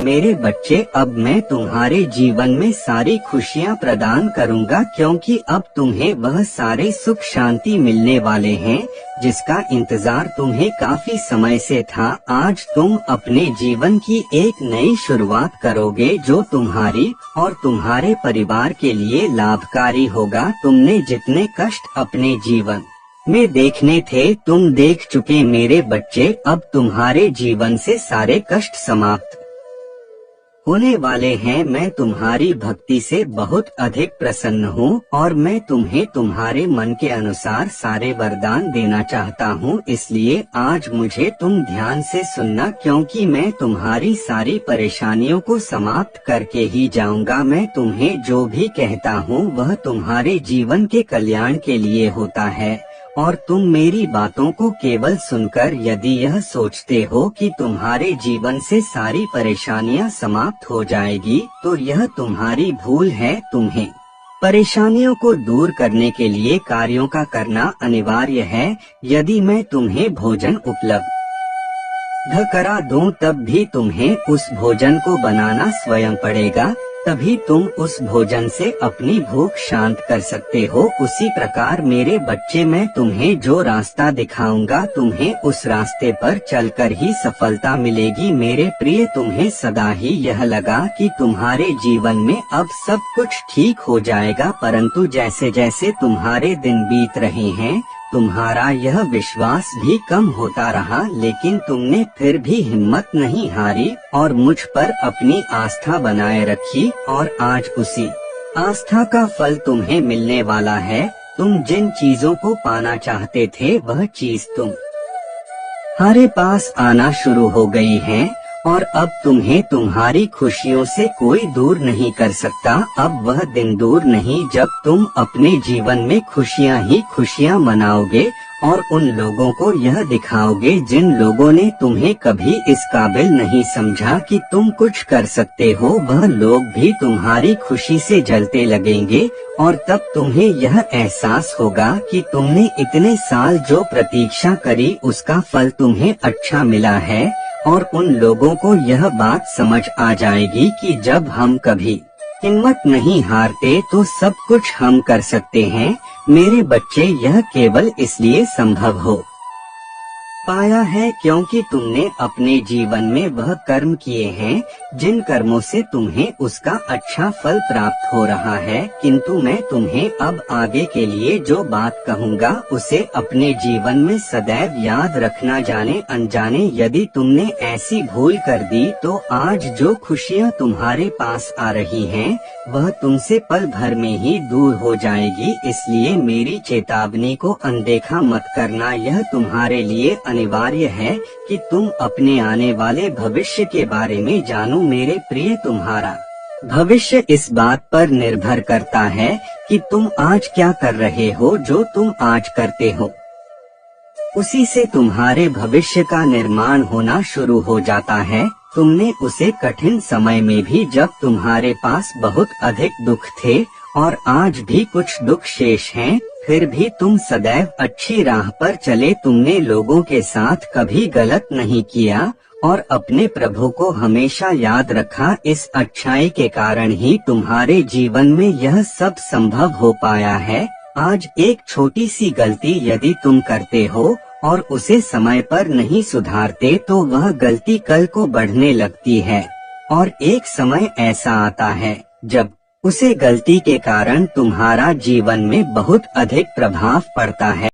मेरे बच्चे, अब मैं तुम्हारे जीवन में सारी खुशियाँ प्रदान करूँगा, क्योंकि अब तुम्हें वह सारे सुख शांति मिलने वाले हैं जिसका इंतजार तुम्हें काफी समय से था। आज तुम अपने जीवन की एक नई शुरुआत करोगे जो तुम्हारी और तुम्हारे परिवार के लिए लाभकारी होगा। तुमने जितने कष्ट अपने जीवन में देखने थे तुम देख चुके मेरे बच्चे। अब तुम्हारे जीवन से सारे कष्ट समाप्त होने वाले हैं। मैं तुम्हारी भक्ति से बहुत अधिक प्रसन्न हूँ और मैं तुम्हें तुम्हारे मन के अनुसार सारे वरदान देना चाहता हूँ। इसलिए आज मुझे तुम ध्यान से सुनना, क्योंकि मैं तुम्हारी सारी परेशानियों को समाप्त करके ही जाऊंगा। मैं तुम्हें जो भी कहता हूँ वह तुम्हारे जीवन के कल्याण के लिए होता है और तुम मेरी बातों को केवल सुनकर यदि यह सोचते हो कि तुम्हारे जीवन से सारी परेशानियां समाप्त हो जाएगी तो यह तुम्हारी भूल है। तुम्हें परेशानियों को दूर करने के लिए कार्यों का करना अनिवार्य है। यदि मैं तुम्हें भोजन उपलब्ध करा दूं तब भी तुम्हें उस भोजन को बनाना स्वयं पड़ेगा, तभी तुम उस भोजन से अपनी भूख शांत कर सकते हो। उसी प्रकार मेरे बच्चे, मैं तुम्हें जो रास्ता दिखाऊंगा तुम्हें उस रास्ते पर चलकर ही सफलता मिलेगी। मेरे प्रिय, तुम्हें सदा ही यह लगा कि तुम्हारे जीवन में अब सब कुछ ठीक हो जाएगा, परंतु जैसे जैसे तुम्हारे दिन बीत रहे हैं तुम्हारा यह विश्वास भी कम होता रहा, लेकिन तुमने फिर भी हिम्मत नहीं हारी और मुझ पर अपनी आस्था बनाए रखी और आज उसी आस्था का फल तुम्हें मिलने वाला है। तुम जिन चीजों को पाना चाहते थे वह चीज तुम्हारे पास आना शुरू हो गई है और अब तुम्हें तुम्हारी खुशियों से कोई दूर नहीं कर सकता। अब वह दिन दूर नहीं जब तुम अपने जीवन में खुशियां ही खुशियां मनाओगे और उन लोगों को यह दिखाओगे जिन लोगों ने तुम्हें कभी इस काबिल नहीं समझा कि तुम कुछ कर सकते हो। वह लोग भी तुम्हारी खुशी से जलते लगेंगे और तब तुम्हें यह एहसास होगा कि तुमने इतने साल जो प्रतीक्षा करी उसका फल तुम्हें अच्छा मिला है। और उन लोगों को यह बात समझ आ जाएगी कि जब हम कभी हिम्मत नहीं हारते तो सब कुछ हम कर सकते हैं। मेरे बच्चे, यह केवल इसलिए संभव हो पाया है क्योंकि तुमने अपने जीवन में वह कर्म किए हैं जिन कर्मों से तुम्हें उसका अच्छा फल प्राप्त हो रहा है। किंतु मैं तुम्हें अब आगे के लिए जो बात कहूँगा उसे अपने जीवन में सदैव याद रखना। जाने अनजाने यदि तुमने ऐसी भूल कर दी तो आज जो खुशियाँ तुम्हारे पास आ रही हैं वह तुमसे पल भर में ही दूर हो जाएगी। इसलिए मेरी चेतावनी को अनदेखा मत करना। यह तुम्हारे लिए अनिवार्य है कि तुम अपने आने वाले भविष्य के बारे में जानो। मेरे प्रिय, तुम्हारा भविष्य इस बात पर निर्भर करता है कि तुम आज क्या कर रहे हो। जो तुम आज करते हो उसी से तुम्हारे भविष्य का निर्माण होना शुरू हो जाता है। तुमने उसे कठिन समय में भी, जब तुम्हारे पास बहुत अधिक दुख थे और आज भी कुछ दुख शेष हैं, फिर भी तुम सदैव अच्छी राह पर चले। तुमने लोगों के साथ कभी गलत नहीं किया और अपने प्रभु को हमेशा याद रखा। इस अच्छाई के कारण ही तुम्हारे जीवन में यह सब संभव हो पाया है। आज एक छोटी सी गलती यदि तुम करते हो और उसे समय पर नहीं सुधारते तो वह गलती कल को बढ़ने लगती है और एक समय ऐसा आता है जब उसे गलती के कारण तुम्हारा जीवन में बहुत अधिक प्रभाव पड़ता है।